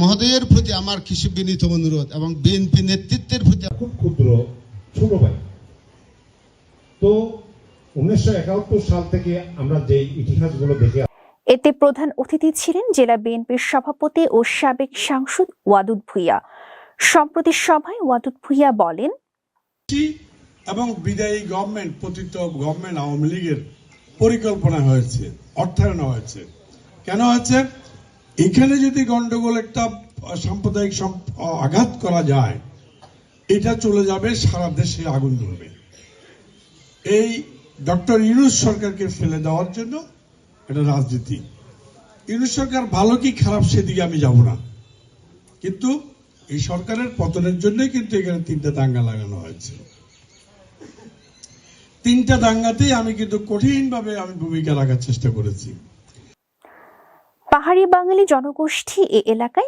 মহোদয়ের প্রতি আমার কিছু বিনীত অনুরোধ এবং বিএনপি নেতৃত্বের প্রতি খুব ক্ষুদ্র ছোট ভাই। তো 1971 সাল থেকে আমরা যে ইতিহাসগুলো দেখে এতে প্রধান অতিথি ছিলেন জেলা বিএনপির সভাপতি ও সাবেক সাংসদ ওয়াদুদ ভূঁইয়া। সম্প্রতি সভায় ওয়াদুদ ভূঁইয়া বলেন, এবং বিদায়ী গভর্নমেন্ট পতিত গভর্নমেন্ট আওয়ামী লীগের পরিকল্পনা হয়েছে, অর্থায়ন হয়েছে। কেন হয়েছে? এখানে যদি গন্ডগোল একটা সাম্প্রদায়িক আঘাত করা যায়, এটা চলে যাবে সারা দেশে আগুন ধরবে। এই ডক্টর ইউনূস সরকারকে ফেলে দেওয়ার জন্য এটা রাজনীতি। ইউনূস সরকার ভালো কি খারাপ সেদিকে আমি যাব না, কিন্তু এই সরকারের পতনের জন্যই কিন্তু এখানে 3টা দাঙ্গা লাগানো হয়েছে। 3টা দাঙ্গাতেই আমি কিন্তু কঠিনভাবে ভূমিকা রাখার চেষ্টা করেছি। পাহাড়ি বাঙালি জনগোষ্ঠী এ এলাকায়